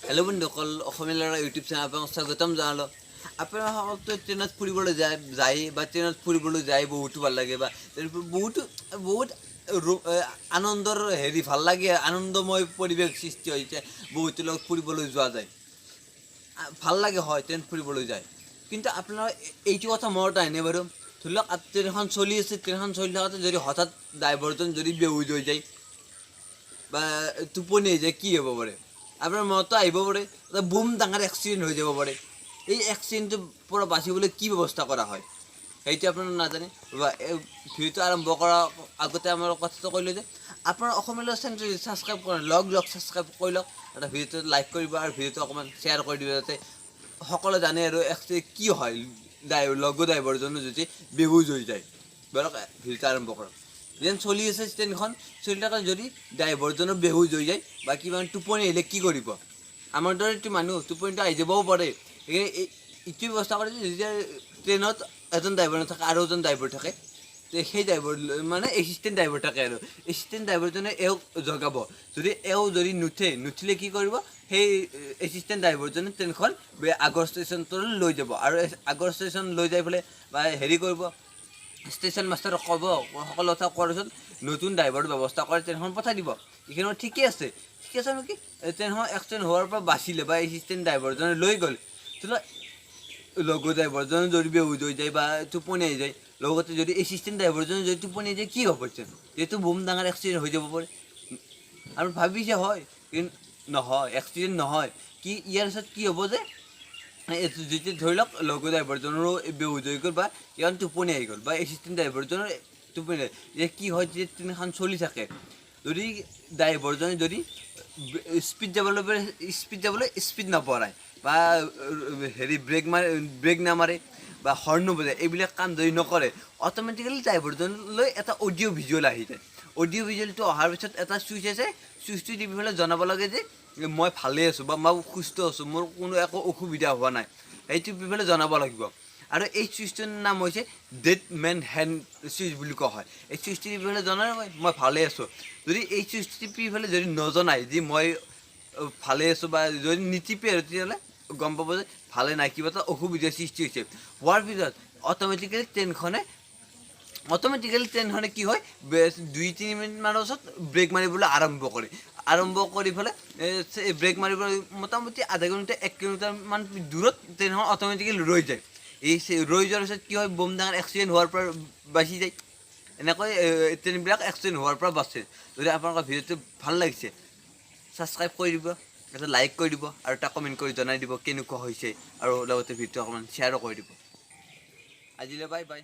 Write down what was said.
Hello' বন্ধুসকল, অসমীয়া ল'ৰা YouTube channel আপোনাক স্বাগতম জনালোঁ। আপোনালোকে ট্ৰেইনত ফুৰিবলৈ যায় বা ট্ৰেইনত ফুৰিবলৈ যায় বহুতো ভাল লাগে বা বহুত আনন্দৰ ভাল লাগে, আনন্দময় পৰিৱেশ সৃষ্টি হৈছে। বহুতো লগ ফুৰিবলৈ যোৱা যায়, ভাল লাগে হয় ট্ৰেইন ফুৰিবলৈ যায়। কিন্তু আপোনাৰ এইটো কথা মনত আহেনে বাৰু? ধৰি লওক ট্ৰেইনখন চলি আছে, ট্ৰেইনখন চলি থাকোঁতে যদি হঠাৎ ড্ৰাইভাৰজন যদি বেহুচ হৈ যায় বা টোপনি হৈ যায়, কি হ'ব পাৰে? আপোনাৰ মনতো আহিব পাৰে এটা বুম ডাঙৰ এক্সিডেণ্ট হৈ যাব পাৰে। এই এক্সিডেণ্টটোৰ পৰা বাচিবলৈ কি ব্যৱস্থা কৰা হয় সেইটো আপোনাৰ নাজানে। বা এই ভিডিঅ'টো আৰম্ভ কৰাৰ আগতে আমাৰ কথাটো কৈ লওঁ যে আপোনাৰ অসমীয়া ল'ৰা চেনেলটো ছাবস্ক্ৰাইব কৰে, লগ ছাবস্ক্ৰাইব কৰি লওক, এটা ভিডিঅ'টো লাইক কৰিব আৰু ভিডিঅ'টো অকণমান শ্বেয়াৰ কৰি দিব, যাতে সকলোৱে জানে আৰু এক্সুৱেলি কি হয় লগৰ ড্ৰাইভাৰজনো যদি বেহুচ হৈ যায়। ধৰক ভিডিঅ'টো আৰম্ভ কৰক। যেন চলি আছে ট্ৰেইনখন, চলি থাকে যদি ড্ৰাইভাৰজনৰ বেহুচ হৈ যায় বা কিবা টোপনি আহিলে কি কৰিব? আমাৰ দৰেতো মানুহ টোপনিটো আহি যাবও পাৰে। এইটো ব্যৱস্থা কৰে যে যেতিয়া ট্ৰেইনত এজন ড্ৰাইভাৰ নাথাকে আৰু এজন ড্ৰাইভাৰ থাকে, সেই ড্ৰাইভাৰ মানে এছিষ্টেণ্ট ড্ৰাইভাৰ থাকে আৰু এছিষ্টেণ্ট ড্ৰাইভাৰজনে এওঁক জগাব। যদি নুঠিলে কি কৰিব? সেই এছিষ্টেণ্ট ড্ৰাইভাৰজনে ট্ৰেইনখন আগৰ ষ্টেচনটোলৈ লৈ যাব আৰু আগৰ ষ্টেচন লৈ যাই পেলাই বা কৰিব, ষ্টেচন মাষ্টাৰক ক'ব, সকলো কথা কোৱাৰ পিছত নতুন ড্ৰাইভাৰৰ ব্যৱস্থা কৰি ট্ৰেইনখন পঠাই দিব। এইখিনি ঠিকেই আছে নেকি? ট্ৰেইনখন এক্সিডেণ্ট হোৱাৰ পৰা বাচিলে বা এছিষ্টেণ্ট ড্ৰাইভাৰজনে লৈ গ'ল, লগৰ ড্ৰাইভাৰজনে যদি বেহুচ হৈ যায় বা টোপনি আহি যায়, লগতে যদি এছিষ্টেণ্ট ড্ৰাইভাৰজনে যদি টোপনি আহি যায়, কি হ'ব? যিহেতু বুম ডাঙৰ এক্সিডেণ্ট হৈ যাব পাৰে। আৰু ভাবিছে হয়, কিন্তু নহয়, এক্সিডেণ্ট নহয়। কি ইয়াৰ পিছত কি হ'ব যে যেতিয়া ধৰি লওক লগৰ ড্ৰাইভাৰজনৰো বেহুচ হৈ গ'ল বা ইয়াৰ টোপনি আহি গ'ল বা এছিষ্টেণ্ট ড্ৰাইভাৰজনৰ টোপনি আহি যে কি হয়, যেতিয়া ট্ৰেইনখন চলি থাকে, যদি ড্ৰাইভাৰজনে যদি স্পীড যাবলৈ স্পীড নপৰাই বা ব্ৰেক নামাৰে বা হৰ্ণ নবজায়, এইবিলাক কাম যদি নকৰে, অট'মেটিকেলি ড্ৰাইভাৰজনলৈ এটা অডিঅ' ভিজুৱেল আহি যায়। অডিঅ' ভিজুৱেলটো অহাৰ পিছত এটা চুইচ আছে, চুইচটো টিপি পেলাই জনাব লাগে যে মই ভালে আছোঁ বা মই সুস্থ আছোঁ, মোৰ কোনো একো অসুবিধা হোৱা নাই, সেইটো টিপি পেলাই জনাব লাগিব। আৰু এই চুইচটোৰ নাম হৈছে ডেড মেন হেণ্ড চুইচ বুলি কোৱা হয়। এই চুইচটো টিপি পেলাই জনাই মই ভালে আছোঁ। যদি এই চুইচটো টিপি পেলাই যদি নজনায় যে মই ভালে আছোঁ বা যদি নিটিপে আৰু তেতিয়াহ'লে গম পাব যে ভালে নাই, কিবা এটা অসুবিধাৰ সৃষ্টি হৈছে। হোৱাৰ পিছত অট'মেটিকেলি ট্ৰেইনখনে কি হয়, 2-3 মিনিটমানৰ পাছত ব্ৰেক মাৰিবলৈ আৰম্ভ কৰি পেলাই ব্ৰেক মাৰিবলৈ মোটামুটি আধা কিলোমিটাৰ 1 কিলোমিটাৰমান দূৰত ট্ৰেইনখন অট'মেটিকেলি ৰৈ যায়। এই ৰৈ যোৱাৰ পিছত কি হয়, বম ডাঙৰ এক্সিডেণ্ট হোৱাৰ পৰা বাচি যায়। এনেকৈ ট্ৰেইনবিলাক এক্সিডেণ্ট হোৱাৰ পৰা বাচে। যদি আপোনালোকৰ ভিডিঅ'টো ভাল লাগিছে, ছাবস্ক্ৰাইব কৰি দিব, এটা লাইক কৰি দিব আৰু এটা কমেণ্ট কৰি জনাই দিব কেনেকুৱা হৈছে, আৰু লগতে ভিডিঅ'টো অকণমান শ্বেয়াৰো কৰি দিব। আজিলৈ বাই বাই।